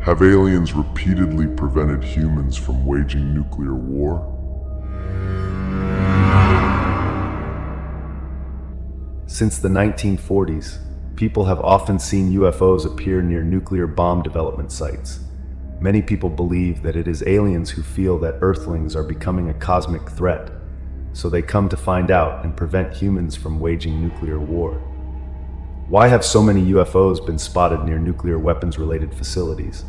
Have aliens repeatedly prevented humans from waging nuclear war? Since the 1940s, people have often seen UFOs appear near nuclear bomb development sites. Many people believe that it is aliens who feel that Earthlings are becoming a cosmic threat, so they come to find out and prevent humans from waging nuclear war. Why have so many UFOs been spotted near nuclear weapons-related facilities?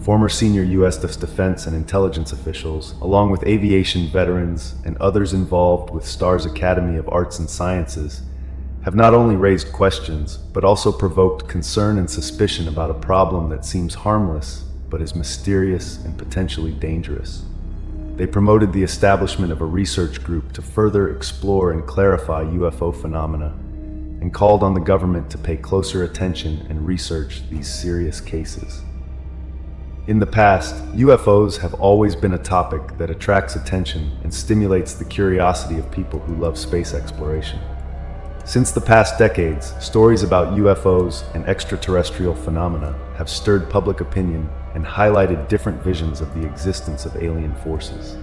Former senior U.S. defense and intelligence officials, along with aviation veterans and others involved with STAR's Academy of Arts and Sciences, have not only raised questions, but also provoked concern and suspicion about a problem that seems harmless, but is mysterious and potentially dangerous. They promoted the establishment of a research group to further explore and clarify UFO phenomena, and called on the government to pay closer attention and research these serious cases. In the past, UFOs have always been a topic that attracts attention and stimulates the curiosity of people who love space exploration. Since the past decades, stories about UFOs and extraterrestrial phenomena have stirred public opinion and highlighted different visions of the existence of alien forces.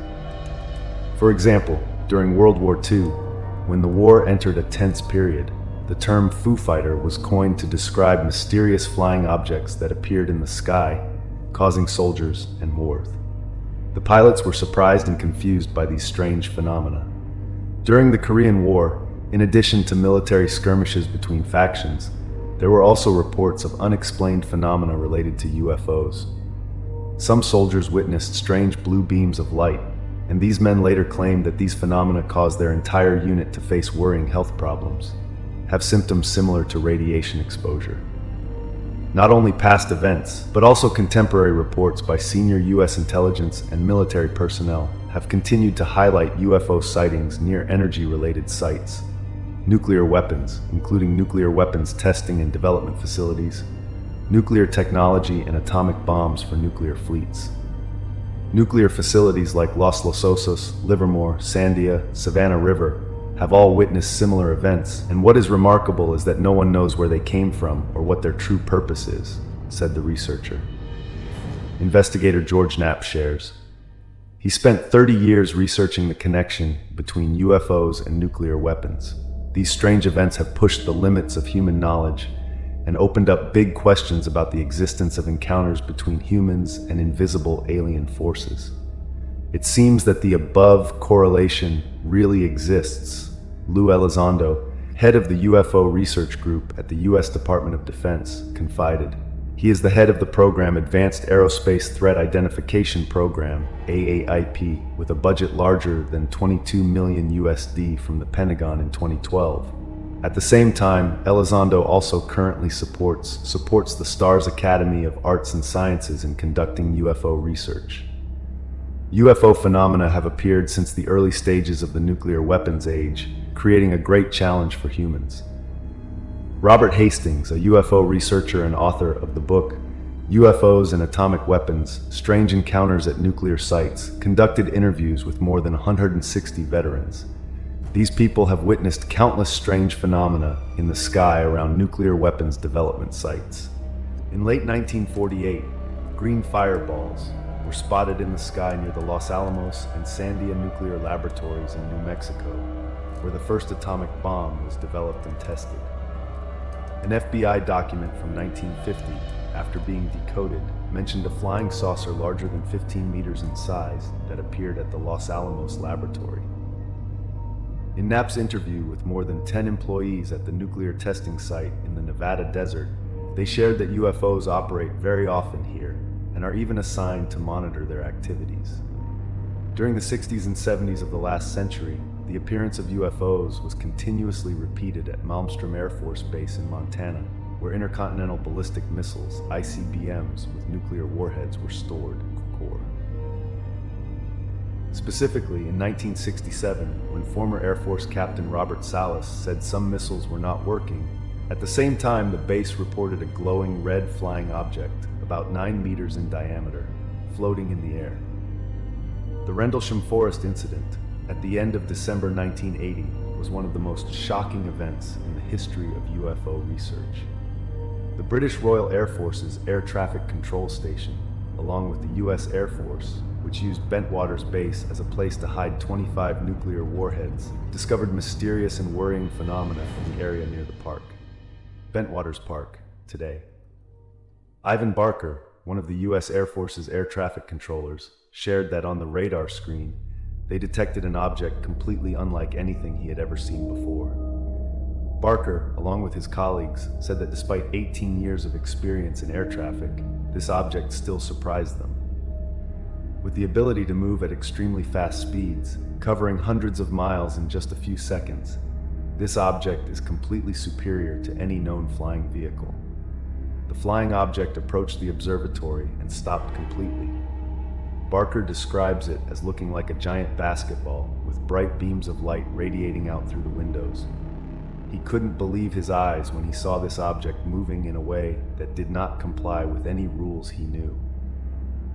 For example, during World War II, when the war entered a tense period, the term Foo Fighter was coined to describe mysterious flying objects that appeared in the sky, causing soldiers and wars. The pilots were surprised and confused by these strange phenomena. During the Korean War, in addition to military skirmishes between factions, there were also reports of unexplained phenomena related to UFOs. Some soldiers witnessed strange blue beams of light, and these men later claimed that these phenomena caused their entire unit to face worrying health problems, have symptoms similar to radiation exposure. Not only past events, but also contemporary reports by senior U.S. intelligence and military personnel have continued to highlight UFO sightings near energy-related sites, nuclear weapons, including nuclear weapons testing and development facilities, nuclear technology and atomic bombs for nuclear fleets. Nuclear facilities like Los Lososos, Livermore, Sandia, Savannah River have all witnessed similar events, and what is remarkable is that no one knows where they came from or what their true purpose is, said the researcher. Investigator George Knapp shares. He spent 30 years researching the connection between UFOs and nuclear weapons. These strange events have pushed the limits of human knowledge and opened up big questions about the existence of encounters between humans and invisible alien forces. It seems that the above correlation really exists, Lou Elizondo, head of the UFO research group at the U.S. Department of Defense, confided. He is the head of the program Advanced Aerospace Threat Identification Program, AAIP, with a budget larger than 22 million USD from the Pentagon in 2012. At the same time, Elizondo also currently supports the STAR's Academy of Arts and Sciences in conducting UFO research. UFO phenomena have appeared since the early stages of the nuclear weapons age, creating a great challenge for humans. Robert Hastings, a UFO researcher and author of the book UFOs and Atomic Weapons: Strange Encounters at Nuclear Sites, conducted interviews with more than 160 veterans. These people have witnessed countless strange phenomena in the sky around nuclear weapons development sites. In late 1948, green fireballs were spotted in the sky near the Los Alamos and Sandia nuclear laboratories in New Mexico, where the first atomic bomb was developed and tested. An FBI document from 1950, after being decoded, mentioned a flying saucer larger than 15 meters in size that appeared at the Los Alamos laboratory. In Knapp's interview with more than 10 employees at the nuclear testing site in the Nevada desert, they shared that UFOs operate very often here and are even assigned to monitor their activities. During the 60s and 70s of the last century, the appearance of UFOs was continuously repeated at Malmstrom Air Force Base in Montana, where intercontinental ballistic missiles, ICBMs, with nuclear warheads were stored. Specifically, in 1967, when former Air Force Captain Robert Salas said some missiles were not working, at the same time the base reported a glowing red flying object, about 9 meters in diameter, floating in the air. The Rendlesham Forest incident, at the end of December 1980, was one of the most shocking events in the history of UFO research. The British Royal Air Force's Air Traffic Control Station, along with the US Air Force, which used Bentwaters Base as a place to hide 25 nuclear warheads, discovered mysterious and worrying phenomena in the area near the park. Bentwaters Park, today. Ivan Barker, one of the US Air Force's air traffic controllers, shared that on the radar screen, they detected an object completely unlike anything he had ever seen before. Barker, along with his colleagues, said that despite 18 years of experience in air traffic, this object still surprised them. With the ability to move at extremely fast speeds, covering hundreds of miles in just a few seconds, this object is completely superior to any known flying vehicle. The flying object approached the observatory and stopped completely. Barker describes it as looking like a giant basketball with bright beams of light radiating out through the windows. He couldn't believe his eyes when he saw this object moving in a way that did not comply with any rules he knew.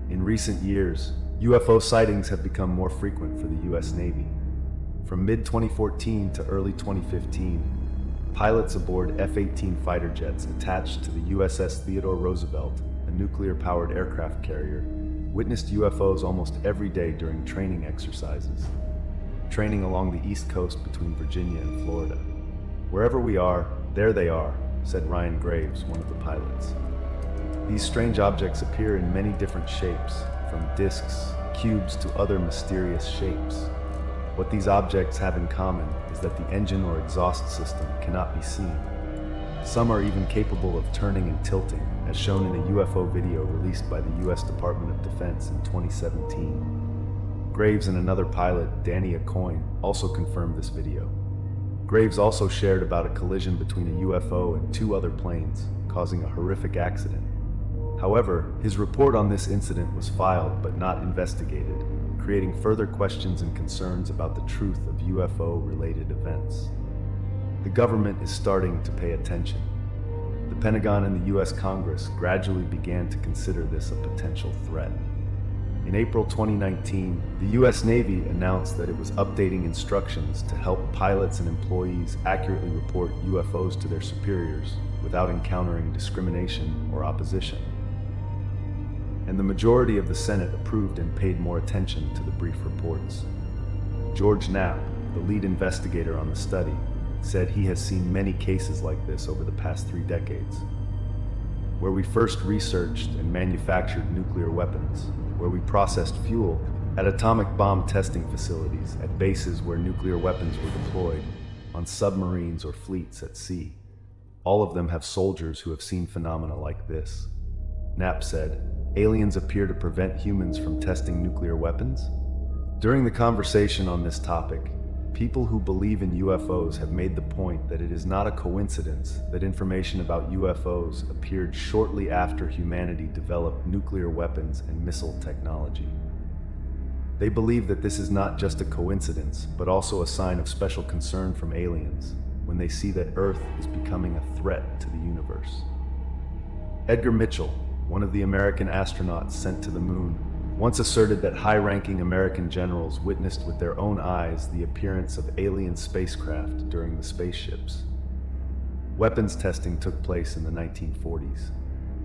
In recent years, UFO sightings have become more frequent for the US Navy. From mid-2014 to early 2015, pilots aboard F-18 fighter jets attached to the USS Theodore Roosevelt, a nuclear-powered aircraft carrier, witnessed UFOs almost every day during training exercises, training along the East Coast between Virginia and Florida. "Wherever we are, there they are," said Ryan Graves, one of the pilots. These strange objects appear in many different shapes, from discs, cubes to other mysterious shapes. What these objects have in common is that the engine or exhaust system cannot be seen. Some are even capable of turning and tilting, as shown in a UFO video released by the US Department of Defense in 2017. Graves and another pilot, Danny Acoyne, also confirmed this video. Graves also shared about a collision between a UFO and two other planes, causing a horrific accident. However, his report on this incident was filed but not investigated, creating further questions and concerns about the truth of UFO-related events. The government is starting to pay attention. The Pentagon and the US Congress gradually began to consider this a potential threat. In April 2019, the US Navy announced that it was updating instructions to help pilots and employees accurately report UFOs to their superiors without encountering discrimination or opposition. And the majority of the Senate approved and paid more attention to the brief reports. George Knapp, the lead investigator on the study, said he has seen many cases like this over the past 3 decades. Where we first researched and manufactured nuclear weapons, where we processed fuel at atomic bomb testing facilities, at bases where nuclear weapons were deployed, on submarines or fleets at sea. All of them have soldiers who have seen phenomena like this. Knapp said, "Aliens appear to prevent humans from testing nuclear weapons?" During the conversation on this topic, people who believe in UFOs have made the point that it is not a coincidence that information about UFOs appeared shortly after humanity developed nuclear weapons and missile technology. They believe that this is not just a coincidence, but also a sign of special concern from aliens when they see that Earth is becoming a threat to the universe. Edgar Mitchell, one of the American astronauts sent to the moon, once asserted that high-ranking American generals witnessed with their own eyes the appearance of alien spacecraft during the spaceships. Weapons testing took place in the 1940s.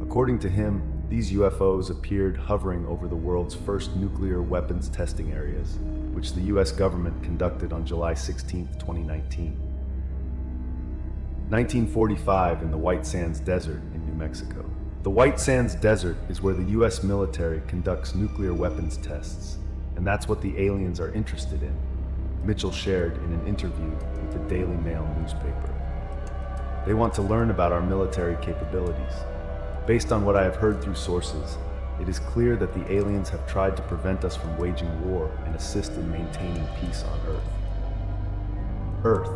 According to him, these UFOs appeared hovering over the world's first nuclear weapons testing areas, which the US government conducted on July 16, 2019. 1945 in the White Sands Desert in New Mexico. The White Sands Desert is where the US military conducts nuclear weapons tests, and that's what the aliens are interested in, Mitchell shared in an interview with the Daily Mail newspaper. They want to learn about our military capabilities. Based on what I have heard through sources, it is clear that the aliens have tried to prevent us from waging war and assist in maintaining peace on Earth. Earth.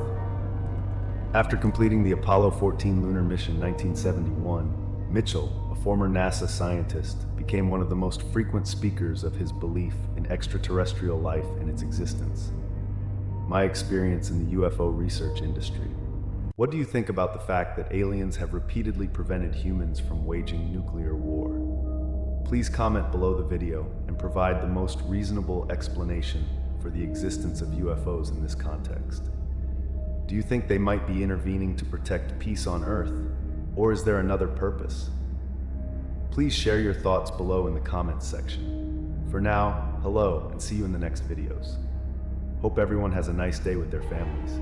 After completing the Apollo 14 lunar mission in 1971, Mitchell, a former NASA scientist, became one of the most frequent speakers of his belief in extraterrestrial life and its existence. My experience in the UFO research industry. What do you think about the fact that aliens have repeatedly prevented humans from waging nuclear war? Please comment below the video and provide the most reasonable explanation for the existence of UFOs in this context. Do you think they might be intervening to protect peace on Earth? Or is there another purpose? Please share your thoughts below in the comments section. For now, hello and see you in the next videos. Hope everyone has a nice day with their families.